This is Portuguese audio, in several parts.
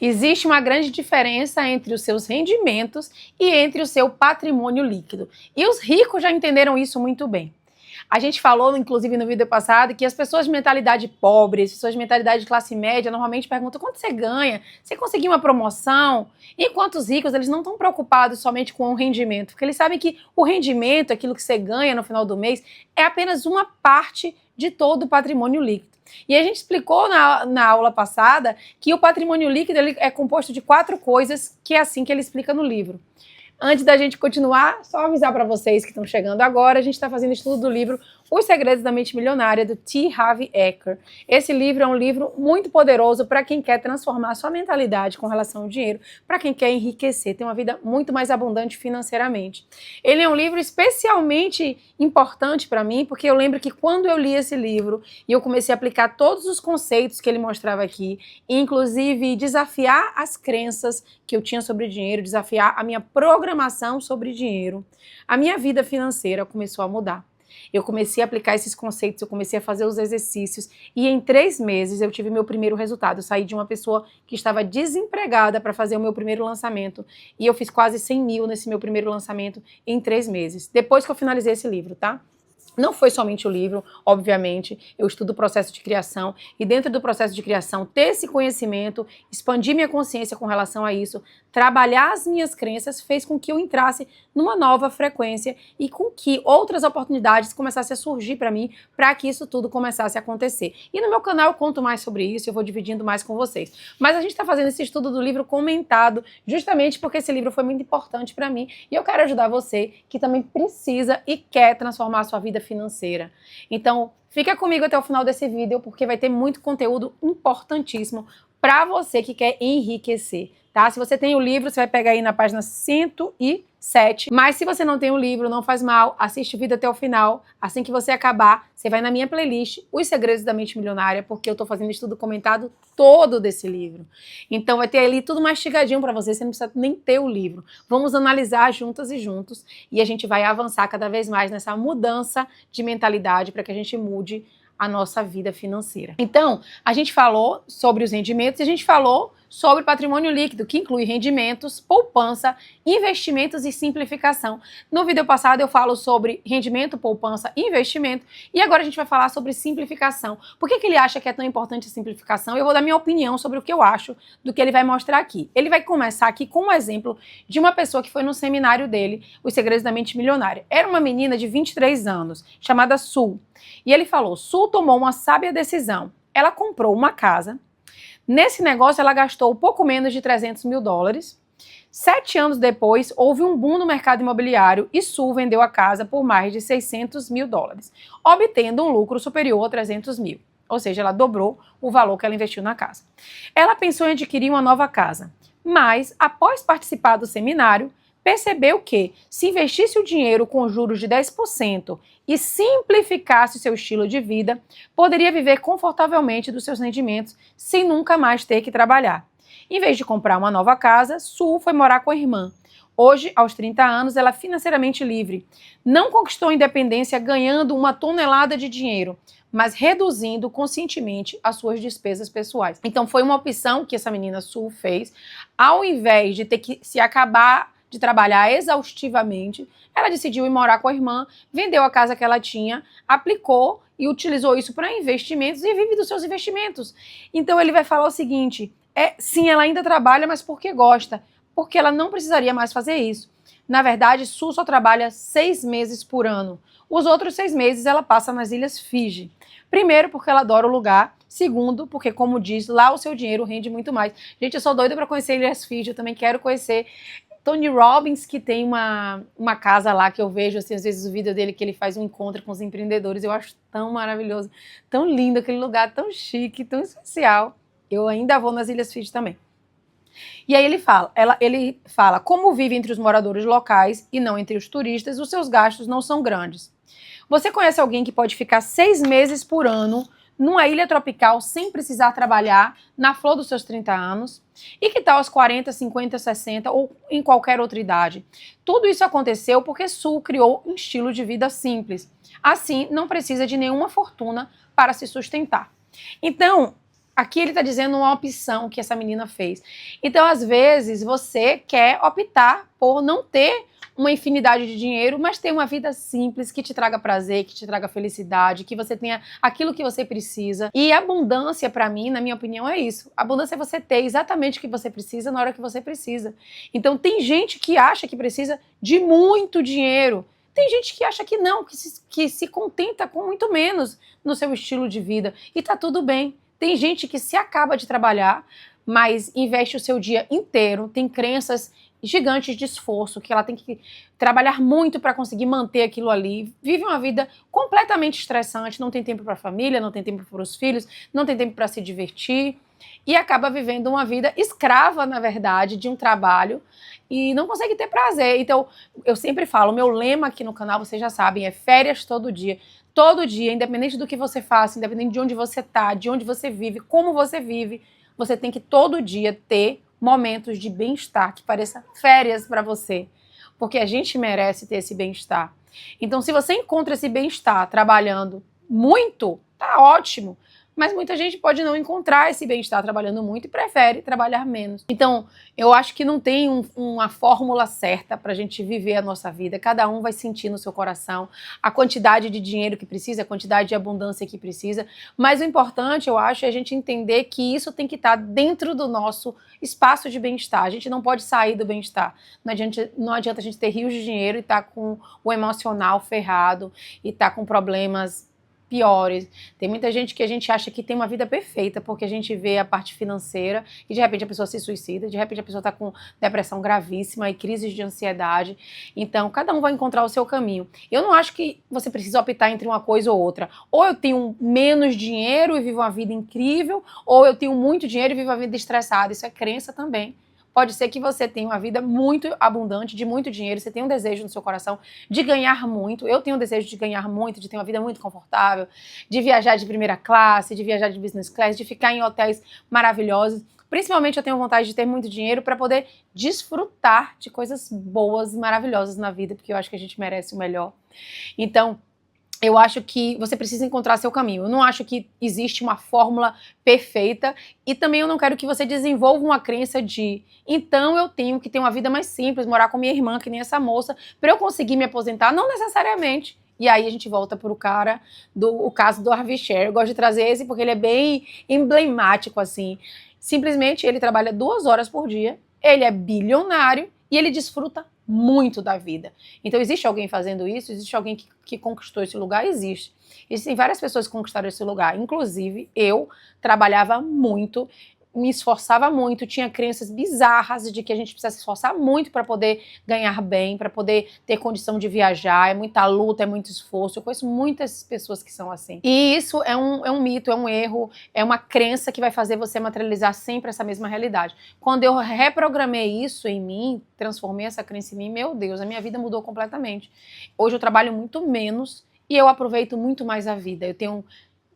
Existe uma grande diferença entre os seus rendimentos e entre o seu patrimônio líquido. E os ricos já entenderam isso muito bem. A gente falou, inclusive, no vídeo passado, que as pessoas de mentalidade pobre, as pessoas de mentalidade de classe média, normalmente perguntam quanto você ganha, você conseguiu uma promoção? Enquanto os ricos, eles não estão preocupados somente com o rendimento, porque eles sabem que o rendimento, aquilo que você ganha no final do mês, é apenas uma parte de todo o patrimônio líquido. E a gente explicou na aula passada que o patrimônio líquido ele é composto de 4 coisas, que é assim que ele explica no livro. Antes da gente continuar, só avisar para vocês que estão chegando agora, a gente está fazendo estudo do livro Os Segredos da Mente Milionária, do T. Harv Eker. Esse livro é um livro muito poderoso para quem quer transformar a sua mentalidade com relação ao dinheiro, para quem quer enriquecer, ter uma vida muito mais abundante financeiramente. Ele é um livro especialmente importante para mim, porque eu lembro que quando eu li esse livro e eu comecei a aplicar todos os conceitos que ele mostrava aqui, inclusive desafiar as crenças que eu tinha sobre dinheiro, desafiar a minha programação sobre dinheiro, a minha vida financeira começou a mudar. Eu comecei a aplicar esses conceitos, eu comecei a fazer os exercícios e em 3 meses eu tive meu primeiro resultado. Eu saí de uma pessoa que estava desempregada para fazer o meu primeiro lançamento e eu fiz quase 100 mil nesse meu primeiro lançamento em 3 meses, depois que eu finalizei esse livro, tá? Não foi somente o livro, obviamente, eu estudo o processo de criação e dentro do processo de criação ter esse conhecimento, expandir minha consciência com relação a isso, trabalhar as minhas crenças fez com que eu entrasse numa nova frequência e com que outras oportunidades começassem a surgir para mim, para que isso tudo começasse a acontecer. E no meu canal eu conto mais sobre isso, eu vou dividindo mais com vocês. Mas a gente está fazendo esse estudo do livro comentado, justamente porque esse livro foi muito importante para mim e eu quero ajudar você que também precisa e quer transformar a sua vida financeira. Então, fica comigo até o final desse vídeo, porque vai ter muito conteúdo importantíssimo para você que quer enriquecer, tá? Se você tem o livro, você vai pegar aí na página 107, mas se você não tem o livro, não faz mal, assiste o vídeo até o final. Assim que você acabar, você vai na minha playlist, Os Segredos da Mente Milionária, porque eu tô fazendo estudo comentado todo desse livro. Então vai ter ali tudo mastigadinho para você não precisa nem ter o livro. Vamos analisar juntas e juntos e a gente vai avançar cada vez mais nessa mudança de mentalidade para que a gente mude a nossa vida financeira. Então, a gente falou sobre os rendimentos e a gente falou sobre patrimônio líquido, que inclui rendimentos, poupança, investimentos e simplificação. No vídeo passado eu falo sobre rendimento, poupança e investimento e agora a gente vai falar sobre simplificação. Por que ele acha que é tão importante a simplificação? Eu vou dar minha opinião sobre o que eu acho do que ele vai mostrar aqui. Ele vai começar aqui com um exemplo de uma pessoa que foi no seminário dele, Os Segredos da Mente Milionária. Era uma menina de 23 anos, chamada Sul. E ele falou, Sul tomou uma sábia decisão. Ela comprou uma casa. Nesse negócio, ela gastou pouco menos de 300 mil dólares. 7 anos depois, houve um boom no mercado imobiliário e Sul vendeu a casa por mais de 600 mil dólares, obtendo um lucro superior a 300 mil. Ou seja, ela dobrou o valor que ela investiu na casa. Ela pensou em adquirir uma nova casa, mas, após participar do seminário, percebeu que, se investisse o dinheiro com juros de 10% e simplificasse o seu estilo de vida, poderia viver confortavelmente dos seus rendimentos sem nunca mais ter que trabalhar. Em vez de comprar uma nova casa, Sul foi morar com a irmã. Hoje, aos 30 anos, ela é financeiramente livre. Não conquistou independência ganhando uma tonelada de dinheiro, mas reduzindo conscientemente as suas despesas pessoais. Então foi uma opção que essa menina Sul fez, ao invés de ter que se acabar de trabalhar exaustivamente, ela decidiu ir morar com a irmã, vendeu a casa que ela tinha, aplicou e utilizou isso para investimentos e vive dos seus investimentos. Então ele vai falar o seguinte, sim, ela ainda trabalha, mas porque gosta, porque ela não precisaria mais fazer isso. Na verdade, Sul só trabalha 6 meses por ano. Os outros 6 meses ela passa nas Ilhas Fiji. Primeiro, porque ela adora o lugar. Segundo, porque, como diz, lá o seu dinheiro rende muito mais. Gente, eu sou doida para conhecer Ilhas Fiji, eu também quero conhecer Tony Robbins, que tem uma casa lá que eu vejo, assim, às vezes o vídeo dele que ele faz um encontro com os empreendedores, eu acho tão maravilhoso, tão lindo aquele lugar, tão chique, tão especial. Eu ainda vou nas Ilhas Fiji também. E aí ele fala, como vive entre os moradores locais e não entre os turistas, os seus gastos não são grandes. Você conhece alguém que pode ficar 6 meses por ano numa ilha tropical sem precisar trabalhar na flor dos seus 30 anos? E que tal aos 40, 50, 60 ou em qualquer outra idade? Tudo isso aconteceu porque Sul criou um estilo de vida simples. Assim, não precisa de nenhuma fortuna para se sustentar. Então, Aqui ele está dizendo uma opção que essa menina fez. Então, às vezes, você quer optar por não ter uma infinidade de dinheiro, mas ter uma vida simples, que te traga prazer, que te traga felicidade, que você tenha aquilo que você precisa. E abundância, para mim, na minha opinião, é isso. Abundância é você ter exatamente o que você precisa na hora que você precisa. Então, tem gente que acha que precisa de muito dinheiro. Tem gente que acha que não, que se contenta com muito menos no seu estilo de vida. E tá tudo bem. Tem gente que se acaba de trabalhar, mas investe o seu dia inteiro, tem crenças gigantes de esforço, que ela tem que trabalhar muito para conseguir manter aquilo ali, vive uma vida completamente estressante, não tem tempo para a família, não tem tempo para os filhos, não tem tempo para se divertir, e acaba vivendo uma vida escrava, na verdade, de um trabalho, e não consegue ter prazer. Então, eu sempre falo, meu lema aqui no canal, vocês já sabem, é férias todo dia. Todo dia, independente do que você faça, independente de onde você tá, de onde você vive, como você vive, você tem que todo dia ter momentos de bem-estar, que pareça férias para você. Porque a gente merece ter esse bem-estar. Então, se você encontra esse bem-estar trabalhando muito, tá ótimo. Mas muita gente pode não encontrar esse bem-estar trabalhando muito e prefere trabalhar menos. Então, eu acho que não tem uma fórmula certa para a gente viver a nossa vida. Cada um vai sentir no seu coração a quantidade de dinheiro que precisa, a quantidade de abundância que precisa. Mas o importante, eu acho, é a gente entender que isso tem que estar dentro do nosso espaço de bem-estar. A gente não pode sair do bem-estar. Não adianta a gente ter rios de dinheiro e estar com o emocional ferrado e estar com problemas piores. Tem muita gente que a gente acha que tem uma vida perfeita porque a gente vê a parte financeira e de repente a pessoa se suicida, de repente a pessoa está com depressão gravíssima e crises de ansiedade. Então, cada um vai encontrar o seu caminho. Eu não acho que você precisa optar entre uma coisa ou outra. Ou eu tenho menos dinheiro e vivo uma vida incrível, ou eu tenho muito dinheiro e vivo uma vida estressada. Isso é crença também. Pode ser que você tenha uma vida muito abundante, de muito dinheiro, você tem um desejo no seu coração de ganhar muito. Eu tenho um desejo de ganhar muito, de ter uma vida muito confortável, de viajar de primeira classe, de viajar de business class, de ficar em hotéis maravilhosos. Principalmente eu tenho vontade de ter muito dinheiro para poder desfrutar de coisas boas e maravilhosas na vida, porque eu acho que a gente merece o melhor. Então, eu acho que você precisa encontrar seu caminho. Eu não acho que existe uma fórmula perfeita e também eu não quero que você desenvolva uma crença de então eu tenho que ter uma vida mais simples, morar com minha irmã, que nem essa moça, para eu conseguir me aposentar. Não necessariamente. E aí a gente volta para o caso do Harvey Sher. Eu gosto de trazer esse porque ele é bem emblemático, assim. Simplesmente ele trabalha 2 horas por dia, ele é bilionário e ele desfruta muito da vida. Então, existe alguém fazendo isso? Existe alguém que conquistou esse lugar? Existe. Existem várias pessoas que conquistaram esse lugar. Inclusive, eu trabalhava muito, me esforçava muito, tinha crenças bizarras de que a gente precisa se esforçar muito para poder ganhar bem, para poder ter condição de viajar, é muita luta, é muito esforço. Eu conheço muitas pessoas que são assim. E isso é um mito, é um erro, é uma crença que vai fazer você materializar sempre essa mesma realidade. Quando eu reprogramei isso em mim, transformei essa crença em mim, meu Deus, a minha vida mudou completamente. Hoje eu trabalho muito menos e eu aproveito muito mais a vida. Eu tenho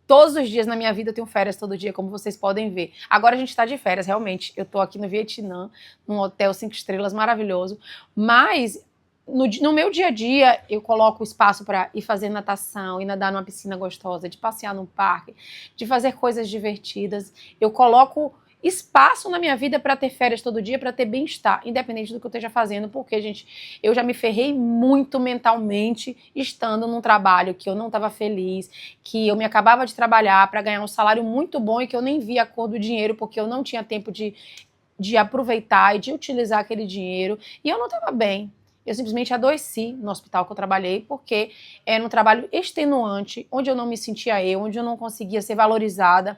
todos os dias na minha vida eu tenho férias todo dia, como vocês podem ver. Agora a gente tá de férias, realmente. Eu tô aqui no Vietnã, num hotel 5 estrelas maravilhoso. Mas no meu dia a dia eu coloco espaço para ir fazer natação, ir nadar numa piscina gostosa, de passear num parque, de fazer coisas divertidas. Eu coloco espaço na minha vida para ter férias todo dia, para ter bem-estar, independente do que eu esteja fazendo, porque, gente, eu já me ferrei muito mentalmente estando num trabalho que eu não estava feliz, que eu me acabava de trabalhar para ganhar um salário muito bom e que eu nem via a cor do dinheiro, porque eu não tinha tempo de aproveitar e de utilizar aquele dinheiro, e eu não estava bem. Eu simplesmente adoeci no hospital que eu trabalhei, porque era um trabalho extenuante, onde eu não me sentia eu, onde eu não conseguia ser valorizada,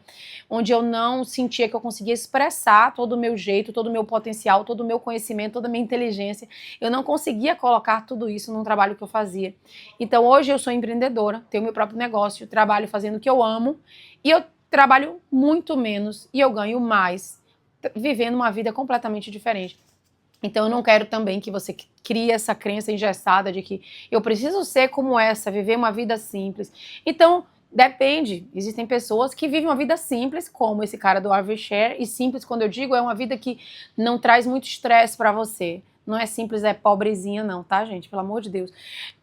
onde eu não sentia que eu conseguia expressar todo o meu jeito, todo o meu potencial, todo o meu conhecimento, toda a minha inteligência. Eu não conseguia colocar tudo isso num trabalho que eu fazia. Então hoje eu sou empreendedora, tenho meu próprio negócio, trabalho fazendo o que eu amo, e eu trabalho muito menos e eu ganho mais, vivendo uma vida completamente diferente. Então eu não quero também que você crie essa crença engessada de que eu preciso ser como essa, viver uma vida simples. Então, depende. Existem pessoas que vivem uma vida simples, como esse cara do Harvey Sher, e simples, quando eu digo, é uma vida que não traz muito estresse para você. Não é simples, é pobrezinha não, tá, gente? Pelo amor de Deus.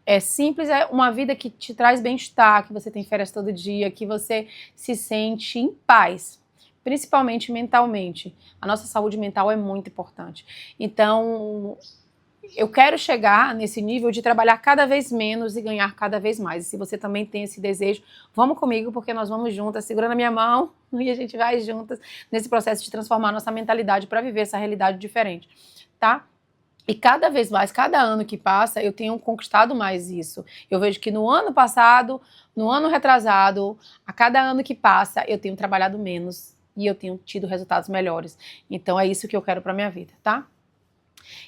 É simples, é uma vida que te traz bem-estar, que você tem férias todo dia, que você se sente em paz. principalmente mentalmente. A nossa saúde mental é muito importante. Então, eu quero chegar nesse nível de trabalhar cada vez menos e ganhar cada vez mais. E se você também tem esse desejo, vamos comigo, porque nós vamos juntas, segurando a minha mão e a gente vai juntas nesse processo de transformar a nossa mentalidade para viver essa realidade diferente, tá? E cada vez mais, cada ano que passa, eu tenho conquistado mais isso. Eu vejo que no ano passado, no ano retrasado, a cada ano que passa, eu tenho trabalhado menos e eu tenho tido resultados melhores. Então é isso que eu quero para minha vida, tá?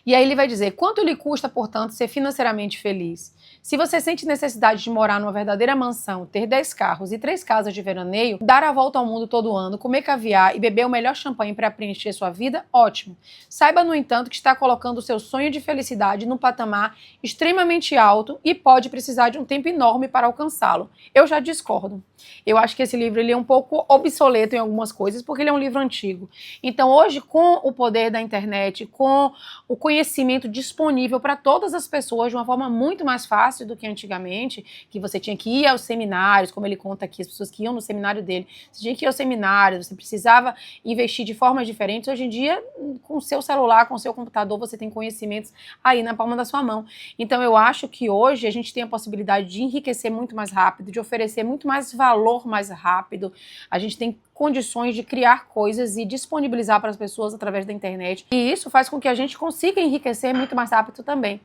E aí ele vai dizer, quanto lhe custa, portanto, ser financeiramente feliz? Se você sente necessidade de morar numa verdadeira mansão, ter 10 carros e 3 casas de veraneio, dar a volta ao mundo todo ano, comer caviar e beber o melhor champanhe para preencher sua vida, ótimo. Saiba, no entanto, que está colocando o seu sonho de felicidade num patamar extremamente alto e pode precisar de um tempo enorme para alcançá-lo. Eu já discordo. Eu acho que esse livro ele é um pouco obsoleto em algumas coisas, porque ele é um livro antigo. Então, hoje, com o poder da internet, com o conhecimento disponível para todas as pessoas de uma forma muito mais fácil do que antigamente, que você tinha que ir aos seminários, como ele conta aqui, as pessoas que iam no seminário dele, você tinha que ir aos seminários, você precisava investir de formas diferentes. Hoje em dia, com o seu celular, com o seu computador, você tem conhecimentos aí na palma da sua mão. Então, eu acho que hoje a gente tem a possibilidade de enriquecer muito mais rápido, de oferecer muito mais valor mais rápido. A gente tem condições de criar coisas e disponibilizar para as pessoas através da internet. E isso faz com que a gente consiga enriquecer muito mais rápido também.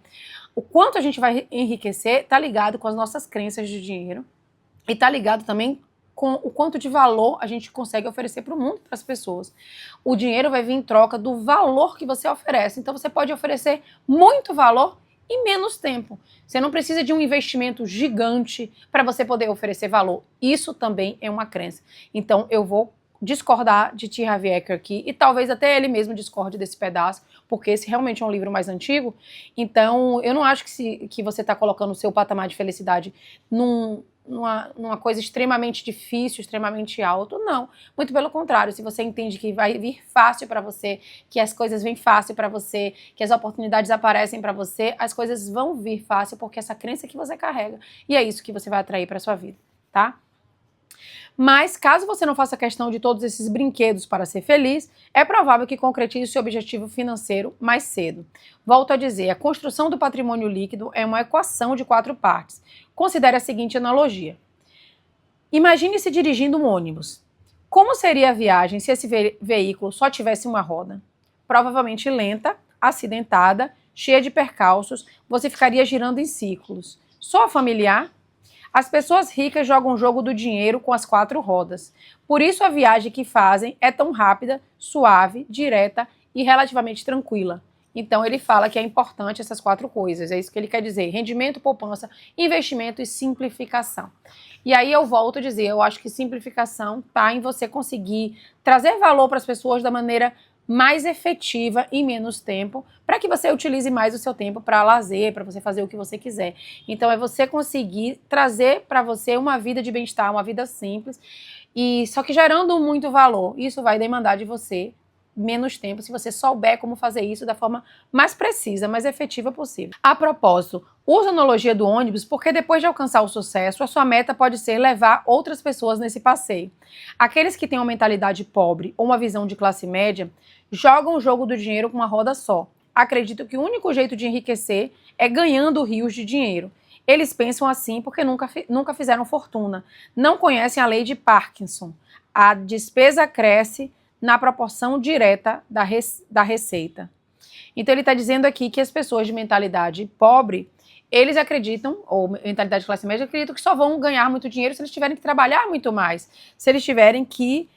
O quanto a gente vai enriquecer está ligado com as nossas crenças de dinheiro e está ligado também com o quanto de valor a gente consegue oferecer para o mundo, para as pessoas. O dinheiro vai vir em troca do valor que você oferece. Então você pode oferecer muito valor em menos tempo. Você não precisa de um investimento gigante para você poder oferecer valor. Isso também é uma crença. Então eu vou discordar de T. Harv Eker aqui, e talvez até ele mesmo discorde desse pedaço, porque esse realmente é um livro mais antigo. Então eu não acho que você está colocando o seu patamar de felicidade numa coisa extremamente difícil, extremamente alto, não. Muito pelo contrário, se você entende que vai vir fácil para você, que as coisas vêm fácil para você, que as oportunidades aparecem para você, as coisas vão vir fácil porque essa crença que você carrega, e é isso que você vai atrair para sua vida, tá? Mas, caso você não faça questão de todos esses brinquedos para ser feliz, é provável que concretize seu objetivo financeiro mais cedo. Volto a dizer, a construção do patrimônio líquido é uma equação de 4 partes. Considere a seguinte analogia. Imagine-se dirigindo um ônibus. Como seria a viagem se esse veículo só tivesse uma roda? Provavelmente lenta, acidentada, cheia de percalços, você ficaria girando em círculos. Soa familiar? As pessoas ricas jogam o jogo do dinheiro com as 4 rodas. Por isso a viagem que fazem é tão rápida, suave, direta e relativamente tranquila. Então ele fala que é importante essas 4 coisas. É isso que ele quer dizer. Rendimento, poupança, investimento e simplificação. E aí eu volto a dizer, eu acho que simplificação está em você conseguir trazer valor para as pessoas da maneira mais efetiva em menos tempo, para que você utilize mais o seu tempo para lazer, para você fazer o que você quiser. Então é você conseguir trazer para você uma vida de bem-estar, uma vida simples, e só que gerando muito valor. Isso vai demandar de você menos tempo, se você souber como fazer isso da forma mais precisa, mais efetiva possível. A propósito, usa a analogia do ônibus porque depois de alcançar o sucesso, a sua meta pode ser levar outras pessoas nesse passeio. Aqueles que têm uma mentalidade pobre ou uma visão de classe média jogam o jogo do dinheiro com uma roda só. Acreditam que o único jeito de enriquecer é ganhando rios de dinheiro. Eles pensam assim porque nunca fizeram fortuna. Não conhecem a lei de Parkinson. A despesa cresce na proporção direta da receita. Então ele está dizendo aqui que as pessoas de mentalidade pobre, eles acreditam, ou mentalidade de classe média, acreditam que só vão ganhar muito dinheiro se eles tiverem que trabalhar muito mais, se eles tiverem que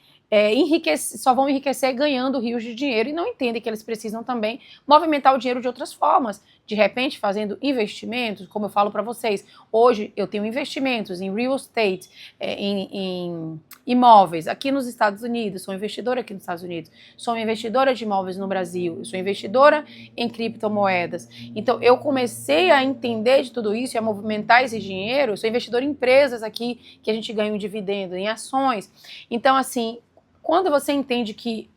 só vão enriquecer ganhando rios de dinheiro, e não entendem que eles precisam também movimentar o dinheiro de outras formas, de repente fazendo investimentos, como eu falo para vocês. Hoje eu tenho investimentos em real estate, em imóveis aqui nos Estados Unidos, sou investidora aqui nos Estados Unidos, sou investidora de imóveis no Brasil, sou investidora em criptomoedas. Então eu comecei a entender de tudo isso e a movimentar esse dinheiro, sou investidora em empresas aqui que a gente ganha um dividendo, em ações. Então assim, quando você entende que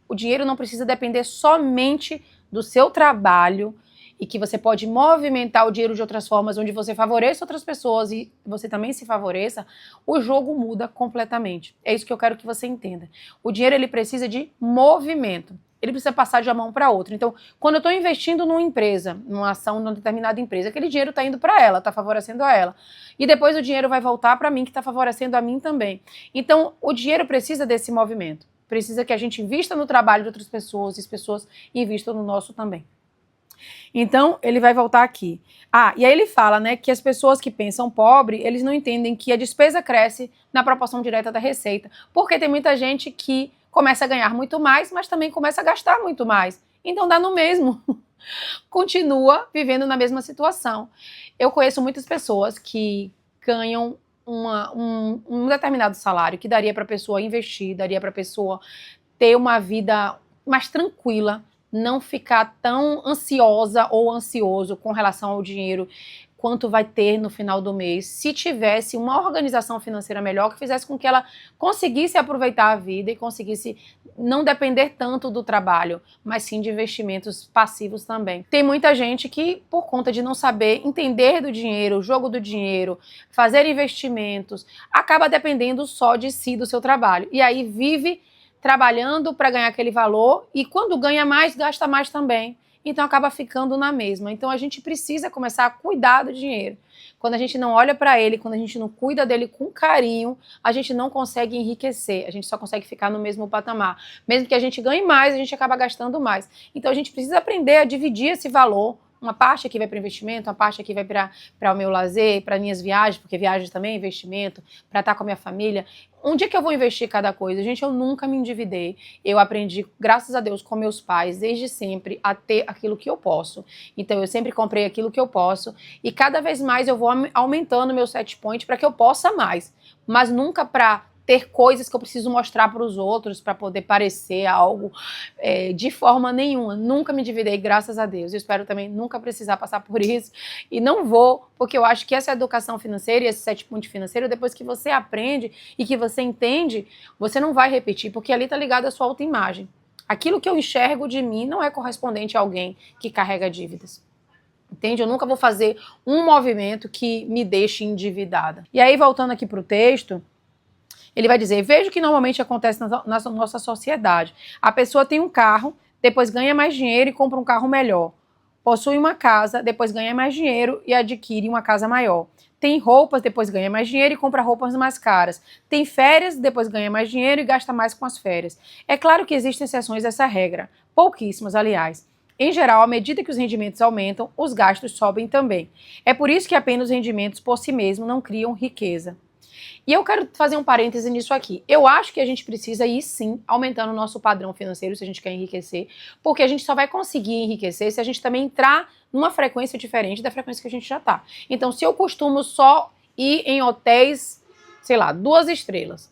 o dinheiro não precisa depender somente do seu trabalho e que você pode movimentar o dinheiro de outras formas, onde você favoreça outras pessoas e você também se favoreça, o jogo muda completamente. É isso que eu quero que você entenda. O dinheiro, ele precisa de movimento. Ele precisa passar de uma mão para outra. Então, quando eu estou investindo numa empresa, numa ação numa determinada empresa, aquele dinheiro está indo para ela, está favorecendo a ela. E depois o dinheiro vai voltar para mim, que está favorecendo a mim também. Então, o dinheiro precisa desse movimento. Precisa que a gente invista no trabalho de outras pessoas e as pessoas invistam no nosso também. Então, ele vai voltar aqui. E aí ele fala, né, que as pessoas que pensam pobre, eles não entendem que a despesa cresce na proporção direta da receita. Porque tem muita gente que começa a ganhar muito mais, mas também começa a gastar muito mais. Então dá no mesmo. Continua vivendo na mesma situação. Eu conheço muitas pessoas que ganham um determinado salário que daria para a pessoa investir, daria para a pessoa ter uma vida mais tranquila, não ficar tão ansiosa ou ansioso com relação ao dinheiro quanto vai ter no final do mês, se tivesse uma organização financeira melhor que fizesse com que ela conseguisse aproveitar a vida e conseguisse não depender tanto do trabalho, mas sim de investimentos passivos também. Tem muita gente que, por conta de não saber entender do dinheiro, o jogo do dinheiro, fazer investimentos, acaba dependendo só de si, do seu trabalho. E aí vive trabalhando para ganhar aquele valor e quando ganha mais, gasta mais também. Então acaba ficando na mesma. Então a gente precisa começar a cuidar do dinheiro. Quando a gente não olha para ele, quando a gente não cuida dele com carinho, a gente não consegue enriquecer, a gente só consegue ficar no mesmo patamar. Mesmo que a gente ganhe mais, a gente acaba gastando mais. Então a gente precisa aprender a dividir esse valor. Uma parte aqui vai para investimento, uma parte aqui vai para o meu lazer, para minhas viagens, porque viagens também é investimento, para estar com a minha família. Onde é que eu vou investir cada coisa? Gente, eu nunca me endividei. Eu aprendi, graças a Deus, com meus pais, desde sempre, a ter aquilo que eu posso. Então, eu sempre comprei aquilo que eu posso. E cada vez mais eu vou aumentando meu set point para que eu possa mais. Mas nunca para ter coisas que eu preciso mostrar para os outros para poder parecer algo de forma nenhuma. Nunca me endividei, graças a Deus. Eu espero também nunca precisar passar por isso. E não vou, porque eu acho que essa educação financeira e esse set point financeiro, depois que você aprende e que você entende, você não vai repetir, porque ali está ligado à sua autoimagem. Aquilo que eu enxergo de mim não é correspondente a alguém que carrega dívidas. Entende? Eu nunca vou fazer um movimento que me deixe endividada. E aí, voltando aqui para o texto, ele vai dizer, veja o que normalmente acontece na nossa sociedade. A pessoa tem um carro, depois ganha mais dinheiro e compra um carro melhor. Possui uma casa, depois ganha mais dinheiro e adquire uma casa maior. Tem roupas, depois ganha mais dinheiro e compra roupas mais caras. Tem férias, depois ganha mais dinheiro e gasta mais com as férias. É claro que existem exceções dessa regra, pouquíssimas, aliás. Em geral, à medida que os rendimentos aumentam, os gastos sobem também. É por isso que apenas os rendimentos por si mesmos não criam riqueza. E eu quero fazer um parêntese nisso aqui. Eu acho que a gente precisa ir sim aumentando o nosso padrão financeiro se a gente quer enriquecer, porque a gente só vai conseguir enriquecer se a gente também entrar numa frequência diferente da frequência que a gente já está. Então, se eu costumo só ir em hotéis, sei lá, 2 estrelas,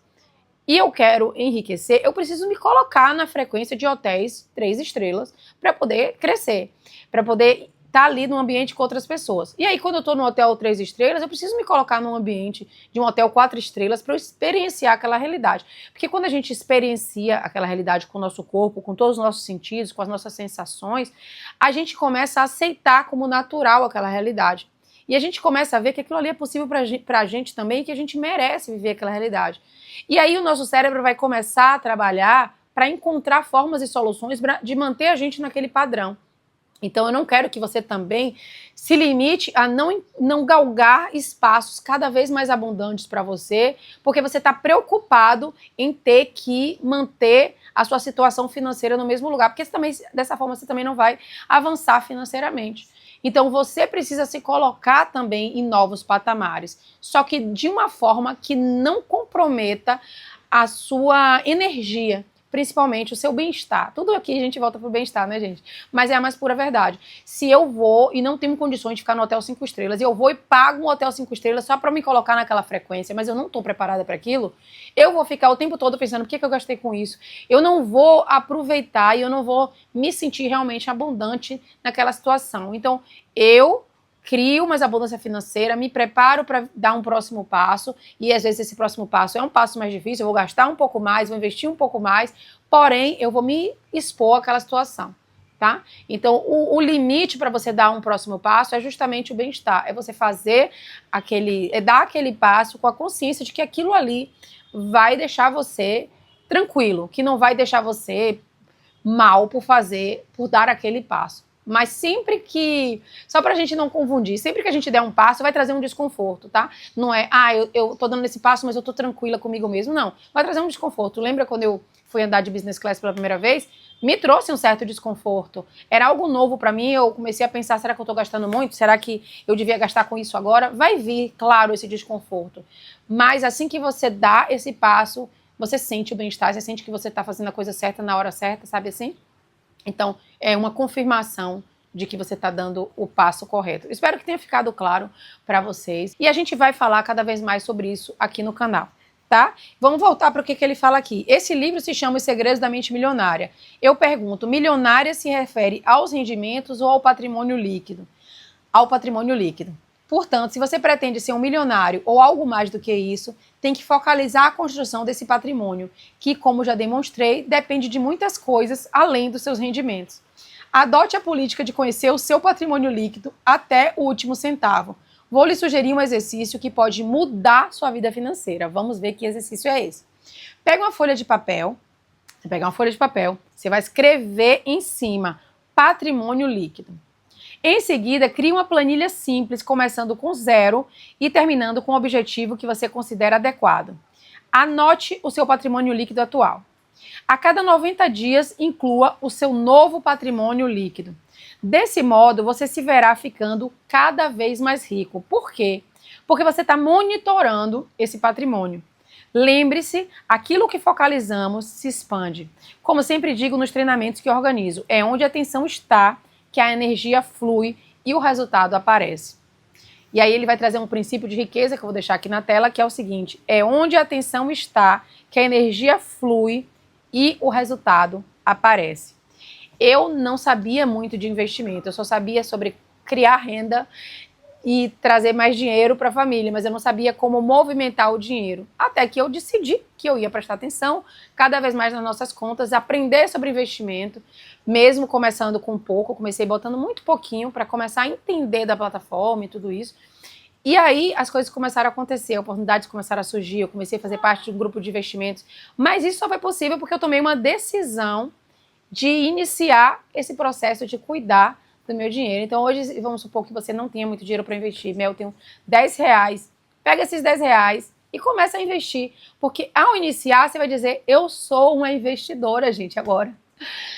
e eu quero enriquecer, eu preciso me colocar na frequência de hotéis 3 estrelas para poder crescer, para poder estar ali num ambiente com outras pessoas. E aí, quando eu estou num hotel 3 estrelas, eu preciso me colocar num ambiente de um hotel 4 estrelas para eu experienciar aquela realidade. Porque quando a gente experiencia aquela realidade com o nosso corpo, com todos os nossos sentidos, com as nossas sensações, a gente começa a aceitar como natural aquela realidade. E a gente começa a ver que aquilo ali é possível para a gente também, que a gente merece viver aquela realidade. E aí o nosso cérebro vai começar a trabalhar para encontrar formas e soluções de manter a gente naquele padrão. Então eu não quero que você também se limite a não galgar espaços cada vez mais abundantes para você, porque você está preocupado em ter que manter a sua situação financeira no mesmo lugar, porque dessa forma você também não vai avançar financeiramente. Então você precisa se colocar também em novos patamares, só que de uma forma que não comprometa a sua energia, principalmente o seu bem-estar. Tudo aqui a gente volta pro bem-estar, né, gente? Mas é a mais pura verdade. Se eu vou e não tenho condições de ficar no hotel 5 estrelas, e eu vou e pago um hotel 5 estrelas só para me colocar naquela frequência, mas eu não estou preparada para aquilo, eu vou ficar o tempo todo pensando, por que eu gastei com isso? Eu não vou aproveitar e eu não vou me sentir realmente abundante naquela situação. Então, eu crio mais abundância financeira, me preparo para dar um próximo passo, e às vezes esse próximo passo é um passo mais difícil, eu vou gastar um pouco mais, vou investir um pouco mais, porém eu vou me expor àquela situação. tá? Então, o limite para você dar um próximo passo é justamente o bem-estar. É você fazer dar aquele passo com a consciência de que aquilo ali vai deixar você tranquilo, que não vai deixar você mal por dar aquele passo. Mas sempre que, só pra gente não confundir, sempre que a gente der um passo, vai trazer um desconforto, tá? Não é, eu tô dando esse passo, mas eu tô tranquila comigo mesmo. Não, vai trazer um desconforto. Lembra quando eu fui andar de business class pela primeira vez? Me trouxe um certo desconforto. Era algo novo pra mim, eu comecei a pensar, será que eu tô gastando muito? Será que eu devia gastar com isso agora? Vai vir, claro, esse desconforto. Mas assim que você dá esse passo, você sente o bem-estar, você sente que você tá fazendo a coisa certa na hora certa, sabe assim? Então, é uma confirmação de que você está dando o passo correto. Espero que tenha ficado claro para vocês. E a gente vai falar cada vez mais sobre isso aqui no canal, tá? Vamos voltar para o que ele fala aqui. Esse livro se chama Os Segredos da Mente Milionária. Eu pergunto, milionária se refere aos rendimentos ou ao patrimônio líquido? Ao patrimônio líquido. Portanto, se você pretende ser um milionário ou algo mais do que isso, tem que focalizar a construção desse patrimônio, que, como já demonstrei, depende de muitas coisas além dos seus rendimentos. Adote a política de conhecer o seu patrimônio líquido até o último centavo. Vou lhe sugerir um exercício que pode mudar sua vida financeira. Vamos ver que exercício é esse. Pega uma folha de papel, você vai escrever em cima patrimônio líquido. Em seguida, crie uma planilha simples, começando com 0 e terminando com o objetivo que você considera adequado. Anote o seu patrimônio líquido atual. A cada 90 dias, inclua o seu novo patrimônio líquido. Desse modo, você se verá ficando cada vez mais rico. Por quê? Porque você está monitorando esse patrimônio. Lembre-se, aquilo que focalizamos se expande. Como sempre digo nos treinamentos que organizo, é onde a atenção está que a energia flui e o resultado aparece. E aí ele vai trazer um princípio de riqueza que eu vou deixar aqui na tela, que é o seguinte: é onde a atenção está que a energia flui e o resultado aparece. Eu não sabia muito de investimento, eu só sabia sobre criar renda e trazer mais dinheiro para a família, mas eu não sabia como movimentar o dinheiro. Até que eu decidi que eu ia prestar atenção cada vez mais nas nossas contas, aprender sobre investimento, mesmo começando com pouco, comecei botando muito pouquinho para começar a entender da plataforma e tudo isso. E aí as coisas começaram a acontecer, oportunidades começaram a surgir, eu comecei a fazer parte de um grupo de investimentos, mas isso só foi possível porque eu tomei uma decisão de iniciar esse processo de cuidar do meu dinheiro. Então hoje, vamos supor que você não tenha muito dinheiro para investir, eu tenho 10 reais, pega esses 10 reais e começa a investir, porque ao iniciar você vai dizer, eu sou uma investidora, gente, agora.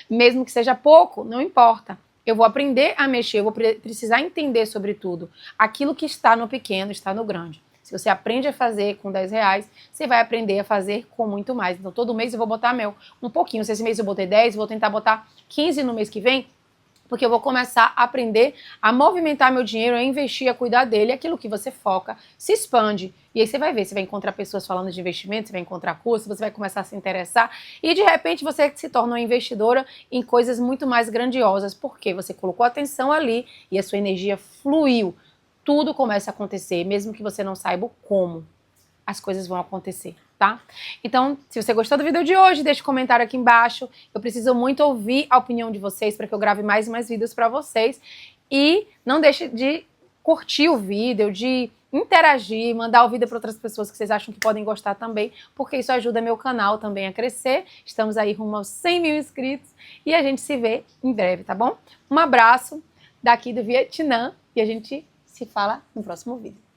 Mesmo que seja pouco, não importa. Eu vou aprender a mexer, eu vou precisar entender sobre tudo. Aquilo que está no pequeno está no grande. Se você aprende a fazer com 10 reais, você vai aprender a fazer com muito mais. Então todo mês eu vou botar um pouquinho. Se esse mês eu botei 10, vou tentar botar 15 no mês que vem, porque eu vou começar a aprender a movimentar meu dinheiro, a investir, a cuidar dele. Aquilo que você foca se expande. E aí você vai ver, você vai encontrar pessoas falando de investimento, você vai encontrar cursos, você vai começar a se interessar e de repente você se torna uma investidora em coisas muito mais grandiosas, porque você colocou atenção ali e a sua energia fluiu. Tudo começa a acontecer, mesmo que você não saiba como. As coisas vão acontecer, tá? Então, se você gostou do vídeo de hoje, deixa um comentário aqui embaixo. Eu preciso muito ouvir a opinião de vocês para que eu grave mais e mais vídeos para vocês. E não deixe de curtir o vídeo, de interagir, mandar o vídeo para outras pessoas que vocês acham que podem gostar também, porque isso ajuda meu canal também a crescer. Estamos aí rumo aos 100 mil inscritos e a gente se vê em breve, tá bom? Um abraço daqui do Vietnã e a gente se fala no próximo vídeo.